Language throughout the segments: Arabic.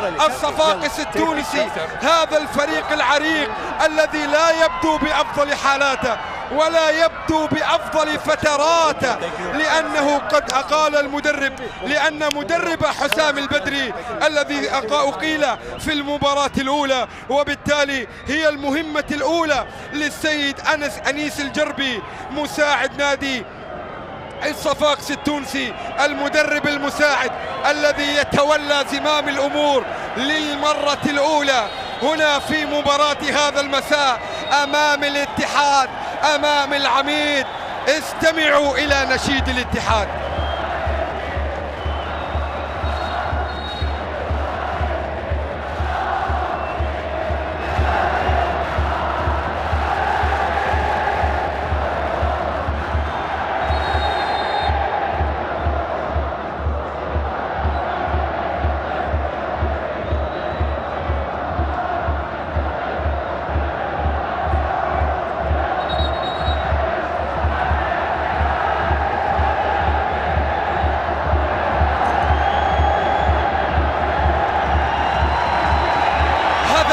الصفاقس التونسي، هذا الفريق العريق الذي لا يبدو بأفضل حالاته ولا يبدو بأفضل فتراته، لأنه قد أقال المدرب، لأن مدرب حسام البدري الذي أقيل في المباراة الأولى، وبالتالي هي المهمة الأولى للسيد أنيس الجربي مساعد نادي الصفاقس التونسي، المدرب المساعد الذي يتولى زمام الأمور للمرة الأولى هنا في مباراة هذا المساء أمام الاتحاد، أمام العميد. استمعوا إلى نشيد الاتحاد.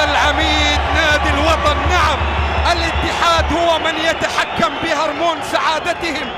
العميد نادي الوطن، نعم الاتحاد هو من يتحكم بهرمون سعادتهم،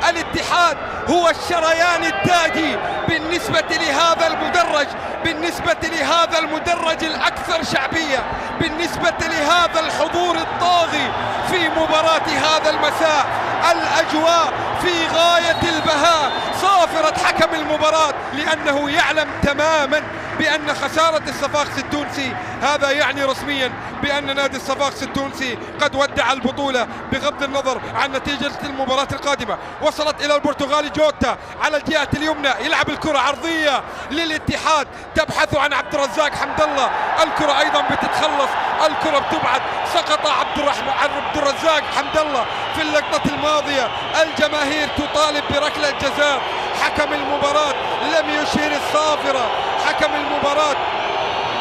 الاتحاد هو الشريان التاجي بالنسبة لهذا المدرج، بالنسبة لهذا المدرج الأكثر شعبية، بالنسبة لهذا الحضور الطاغي في مباراة هذا المساء. الأجواء في غاية البهاء. صافرة حكم المباراة لأنه يعلم تماما بأن خسارة الصفاقس التونسي هذا يعني رسميا بأن نادي الصفاقس التونسي قد ودع البطولة، بغض النظر عن نتيجة المباراة القادمة. وصلت إلى البرتغالي جوتا على الجهة اليمنى، يلعب الكرة عرضية للاتحاد، تبحث عن عبد الرزاق حمد الله، الكرة أيضا بتتخلص، الكرة بتبعد، سقط عبد الرزاق حمد الله في اللقطة الماضية. الجماهير تطالب بركلة جزاء، حكم المباراة لم يشهر الصافرة، حكم المباراة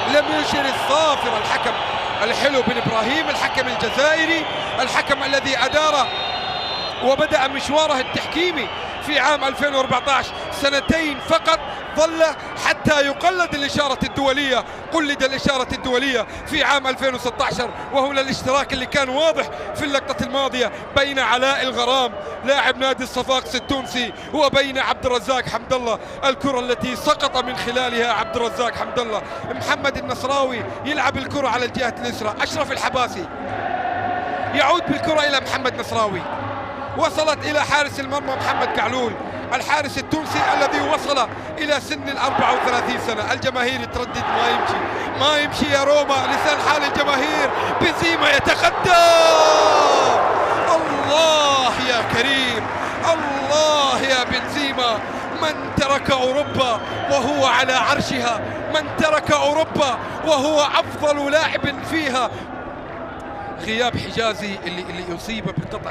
لم يشهر الصافرة، الحكم الحلو بن إبراهيم، الحكم الجزائري، الحكم الذي أدار وبدأ مشواره التحكيمي في عام 2014، سنتين فقط ظل حتى يقلد الإشارة الدولية، قلد الإشارة الدولية في عام 2016. وهنا الاشتراك اللي كان واضح في اللقطة الماضية بين علاء الغرام لاعب نادي الصفاقس التونسي وبين عبد الرزاق حمد الله، الكرة التي سقط من خلالها عبد الرزاق حمد الله. محمد النصراوي يلعب الكرة على الجهة اليسرى، أشرف الحباسي يعود بالكرة إلى محمد نصراوي، وصلت إلى حارس المرمى محمد كعلول، الحارس التونسي الذي وصل إلى سن 34 سنة. الجماهير تردد ما يمشي يا روما، لسان حال الجماهير. بنزيما يتقدم، الله يا كريم، الله يا بنزيما، من ترك أوروبا وهو على عرشها، من ترك أوروبا وهو أفضل لاعب فيها. غياب حجازي اللي أصيب بقطع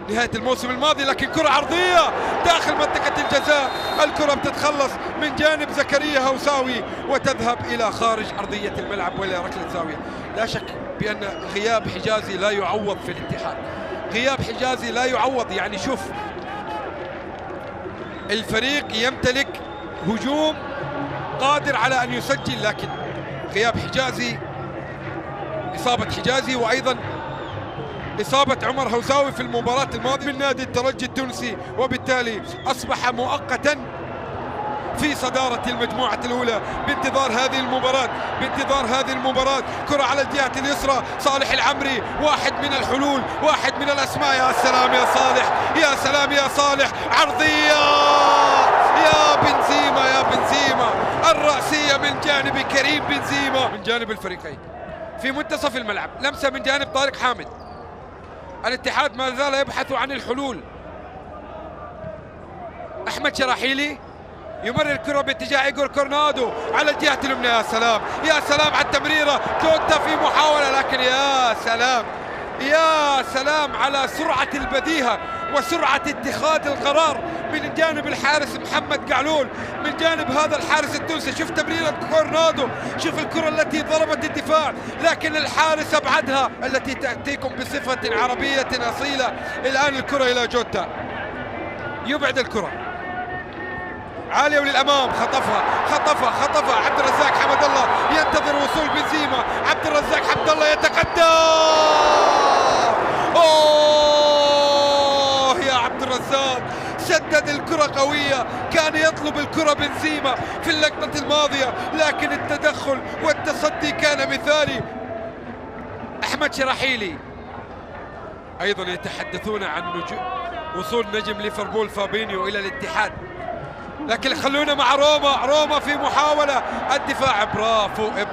نهاية الموسم الماضي، لكن كرة عرضية داخل منطقة الجزاء، الكرة بتتخلص من جانب زكريا هوساوي وتذهب إلى خارج أرضية الملعب وإلى ركلة زاوية. لا شك بأن غياب حجازي لا يعوض في الاتحاد، غياب حجازي لا يعوض. يعني شوف، الفريق يمتلك هجوم قادر على أن يسجل، لكن غياب حجازي، إصابة حجازي، وأيضا إصابة عمر هوساوي في المباراة الماضية من نادي الترجي التونسي، وبالتالي أصبح مؤقتا في صدارة المجموعة الأولى بانتظار هذه المباراة، بانتظار هذه المباراة. كرة على الجهة اليسرى، صالح العمري، واحد من الحلول، واحد من الأسماء. يا سلام يا صالح، يا سلام يا صالح، عرضية يا بنزيما، يا بنزيما، الرأسية من جانب كريم بنزيما من جانب الفريقين في منتصف الملعب، لمسة من جانب طارق حامد. الاتحاد ما زال يبحث عن الحلول. أحمد شراحيلي يمرر الكرة باتجاه إيغور كورنادو على الجهة اليمنى. يا سلام يا سلام على التمريرة، جوتا في محاولة، لكن يا سلام يا سلام على سرعة البديهة وسرعة اتخاذ القرار من جانب الحارس محمد قعلول، من جانب هذا الحارس التونسي. شوف تمريرة كورنادو، شوف الكرة التي ضربت الدفاع لكن الحارس أبعدها، التي تأتيكم بصفة عربية أصيلة. الآن الكرة إلى جوتا، يبعد الكرة، عالية وللأمام، خطفها عبد الرزاق حمد الله، ينتظر وصول بنزيما، عبد الرزاق حمد الله يتقدم. أوه يا عبد الرزاق، سدد الكرة قوية، كان يطلب الكرة بنزيما في اللقطة الماضية، لكن التدخل والتصدي كان مثالي. أحمد شراحيلي أيضا يتحدثون عن وصول نجم ليفربول فابينيو إلى الاتحاد، لكن خلونا مع روما في محاولة الدفاع.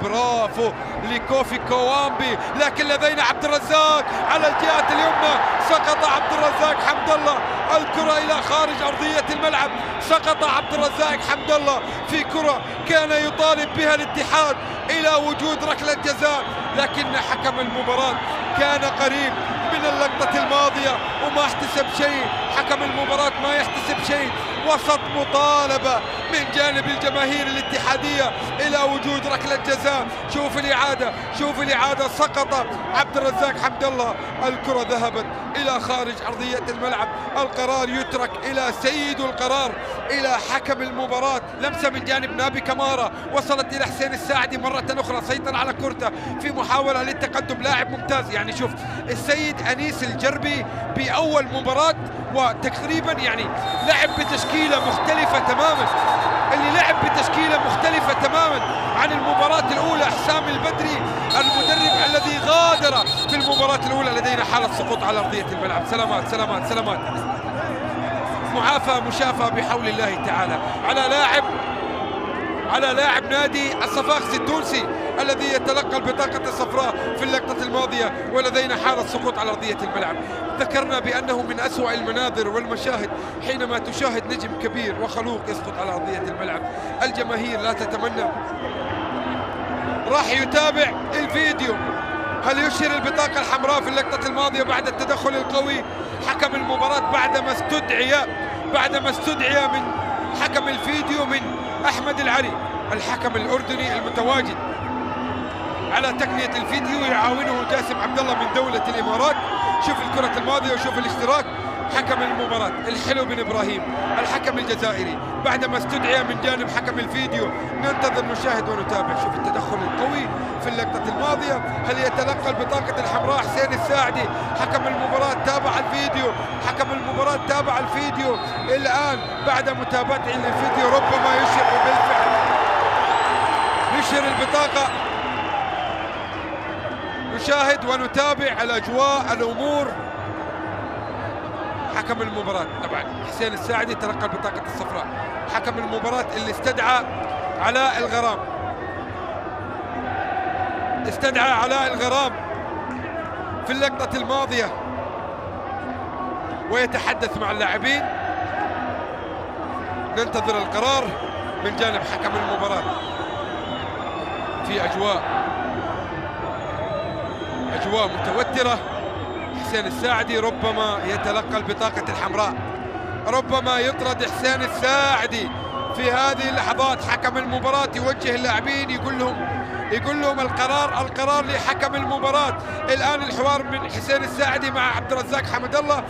برافو لكوفي كوامبي، لكن لدينا عبد الرزاق على الجهة اليمنى، سقط عبد الرزاق حمد الله، الكرة إلى خارج أرضية الملعب، سقط عبد الرزاق حمد الله في كرة كان يطالب بها الاتحاد إلى وجود ركلة جزاء، لكن حكم المباراة كان قريب من اللقطة الماضية وما احتسب شيء. حكم المباراة ما يحتسب شيء، وسط مطالبة من جانب الجماهير الاتحادية إلى وجود ركلة جزاء. شوف الإعادة، سقط عبد الرزاق حمد الله، الكرة ذهبت إلى خارج أرضية الملعب، القرار يترك إلى سيد القرار، إلى حكم المباراة. لمسة من جانب نابي كمارا وصلت إلى حسين الساعدي مرة أخرى، سيطر على كرته في محاولة للتقدم، لاعب ممتاز. يعني شوف السيد أنيس الجربي بأول مباراة وتقريبا يعني لعب بتشكيلة مختلفة تماما، اللي لعب بتشكيلة مختلفة تماما عن المباراة الأولى. حسام البدري المدرب الذي غادر في المباراة الأولى. لدينا حالة سقوط على أرضية الملعب. سلامات مشافى بحول الله تعالى على لاعب نادي الصفاقسي التونسي الذي يتلقى البطاقة الصفراء في اللقطة الماضية، ولدينا حالة سقوط على أرضية الملعب. ذكرنا بأنه من أسوأ المناظر والمشاهد حينما تشاهد نجم كبير وخلوق يسقط على أرضية الملعب. الجماهير لا تتمنى. راح يتابع الفيديو، هل يشير البطاقة الحمراء في اللقطة الماضية بعد التدخل القوي حكم المباراة بعدما استدعي من حكم الفيديو من أحمد العلي، الحكم الأردني المتواجد على تقنية الفيديو، يعاونه جاسم عبد الله من دولة الإمارات. شوف الكرة الماضية وشوف الاشتراك. حكم المباراة الحلو بن إبراهيم الحكم الجزائري بعدما استدعي من جانب حكم الفيديو. ننتظر نشاهد ونتابع. شوف التدخل القوي في اللقطة الماضية. هل يتلقى البطاقة الحمراء حسين الساعدي؟ حكم المباراة تابع الفيديو الآن بعد متابعته للفيديو ربما يشير البطاقة. نشاهد ونتابع الأجواء الأمور. حكم المباراة طبعا حسين الساعدي تلقى البطاقة الصفراء. حكم المباراة اللي استدعى علاء الغرام في اللقطة الماضية ويتحدث مع اللاعبين. ننتظر القرار من جانب حكم المباراة في أجواء متوترة. حسين الساعدي ربما يتلقى البطاقة الحمراء، ربما يطرد حسين الساعدي في هذه اللحظات. حكم المباراة يوجه اللاعبين يقول لهم القرار لحكم المباراة. الآن الحوار من حسين الساعدي مع عبد الرزاق حمد الله.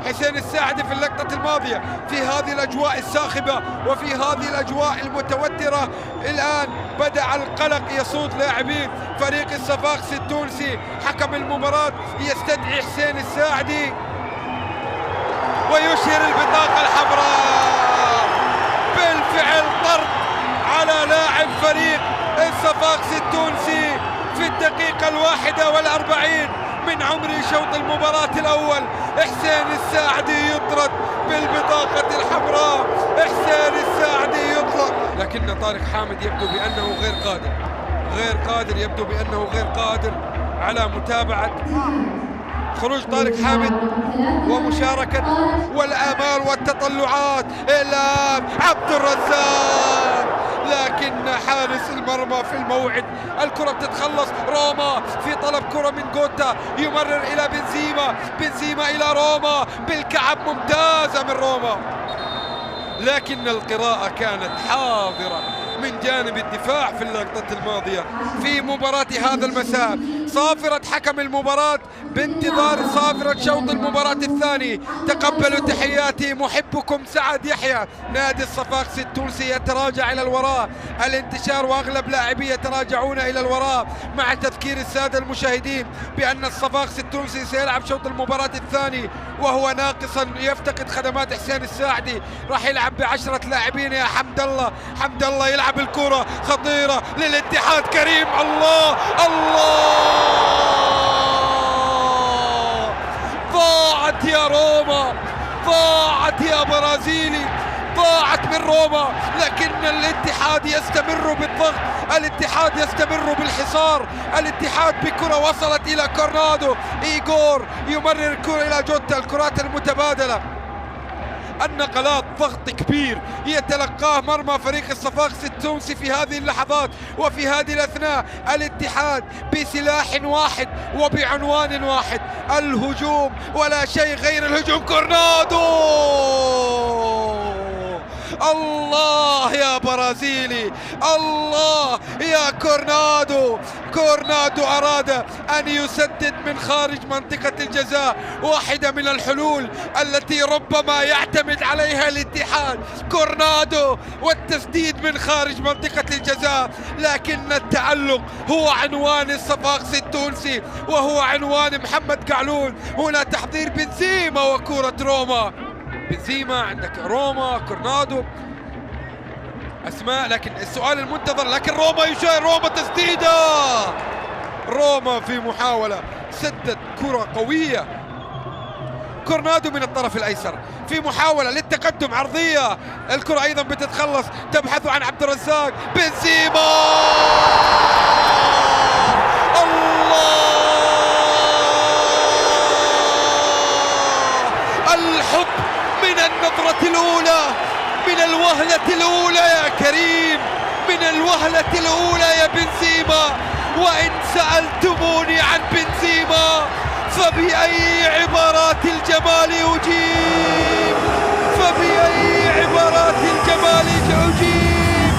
حسين الساعدي في اللقطة الماضية في هذه الأجواء الصاخبة وفي هذه الأجواء المتوترة الآن بدأ القلق يصود لاعبين فريق الصفاقسي التونسي. حكم المباراة يستدعي حسين الساعدي ويشهر البطاقة الحمراء. بالفعل طرد على لاعب فريق الصفاقسي التونسي في الدقيقة 41 من عمر شوط المباراة الأول. حسين الساعدي يطرد بالبطاقة الحمراء. حسين الساعدي يطلق، لكن طارق حامد يبدو بأنه غير قادر على متابعة خروج طارق حامد ومشاركة والآمال والتطلعات. إلى عبد الرزاق، لكن حارس المرمى في الموعد. الكرة بتتخلص. روما في طلب كرة من جوتا، يمرر إلى بنزيما إلى روما بالكعب، ممتازة من روما، لكن القراءة كانت حاضرة من جانب الدفاع في اللقطة الماضية في مباراة هذا المساء. صافرة حكم المباراة بانتظار صافرة شوط المباراة الثاني. تقبلوا تحياتي محبكم سعد يحيى. نادي الصفاقسي التونسي يتراجع إلى الوراء، الانتشار وأغلب لاعبيه يتراجعون إلى الوراء، مع تذكير السادة المشاهدين بأن الصفاقسي التونسي سيلعب شوط المباراة الثاني وهو ناقصا، يفتقد خدمات حسين الساعدي. راح يلعب ب10 لاعبين يا حمد الله. حمد الله يلعب الكرة خطيرة للاتحاد. كريم، الله ضاعت يا روما، ضاعت يا برازيلي، ضاعت من روما. لكن الاتحاد يستمر بالضغط، الاتحاد يستمر بالحصار. الاتحاد بكرة وصلت إلى كورنادو، إيغور يمرر الكرة إلى جوتا. الكرات المتبادلة، النقلات، ضغط كبير يتلقاه مرمى فريق الصفاقسي التونسي في هذه اللحظات وفي هذه الأثناء. الاتحاد بسلاح واحد وبعنوان واحد، الهجوم ولا شيء غير الهجوم. كورنادو، الله يا برازيلي، الله يا كورنادو. كورنادو أراد أن يسدد من خارج منطقة الجزاء، واحدة من الحلول التي ربما يعتمد عليها الاتحاد. كورنادو والتسديد من خارج منطقة الجزاء، لكن التعلق هو عنوان الصفاقسي التونسي وهو عنوان محمد قعلول. هنا تحضير بنزيما وكرة روما. بنزيما، عندك روما، كورنادو، اسماء، لكن السؤال المنتظر، لكن روما يشاهد، روما تسديده، روما في محاولة سدد كرة قوية. كورنادو من الطرف الايسر في محاولة للتقدم، عرضية، الكرة ايضا بتتخلص، تبحث عن عبد الرزاق. بنزيما، الله، الحب من النظرة الأولى، من الوهلة الأولى يا كريم، من الوهلة الأولى يا بنزيما. وإن سألتموني عن بنزيما فبأي عبارات الجمال أجيب، فبأي عبارات الجمال أجيب.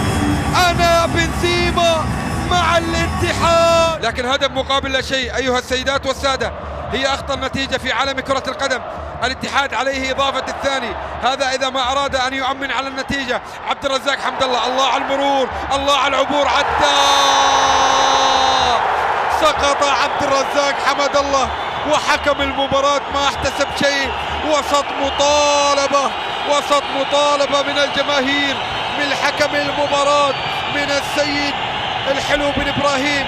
أنا بنزيما مع الاتحاد. لكن هدف مقابل لا شيء أيها السيدات والسادة، هي أخطر نتيجة في عالم كرة القدم. الاتحاد عليه إضافة الثاني، هذا إذا ما أراد أن يؤمن على النتيجة. عبد الرزاق حمد الله، الله على المرور، الله على العبور، عدى، سقط عبد الرزاق حمد الله. وحكم المباراة ما احتسب شيء. وسط مطالبة من الجماهير، من حكم المباراة، من السيد الحلو بن إبراهيم.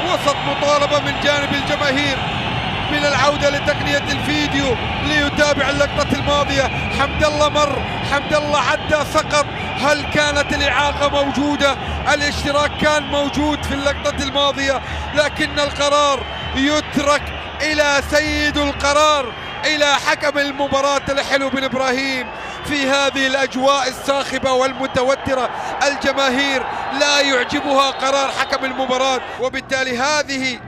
وسط مطالبة من جانب الجماهير من العودة لتقنية الفيديو ليتابع اللقطة الماضية. حمد الله مر، حمد الله عدى، سقط. هل كانت الإعاقة موجودة؟ الاشتراك كان موجود في اللقطة الماضية، لكن القرار يترك إلى سيد القرار، إلى حكم المباراة الحلو بن إبراهيم. في هذه الأجواء الصاخبة والمتوترة، الجماهير لا يعجبها قرار حكم المباراة، وبالتالي هذه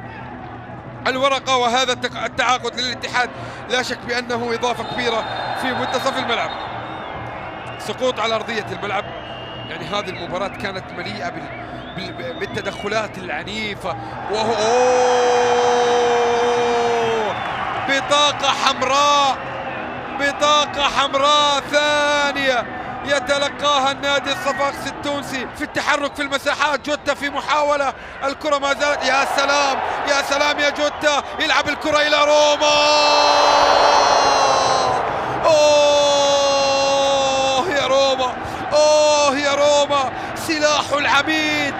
الورقة وهذا التعاقد للاتحاد لا شك بأنه إضافة كبيرة في منتصف الملعب. سقوط على أرضية الملعب، يعني هذه المباراة كانت مليئة بالتدخلات العنيفة. وهو بطاقة حمراء ثانية يتلقاها النادي الصفاقسي التونسي في التحرك في المساحات. جوتا في محاولة، الكرة ما زالت، يا سلام يا سلام يا جوتا، يلعب الكرة إلى روما. أوه يا روما، أوه يا روما، سلاح العميد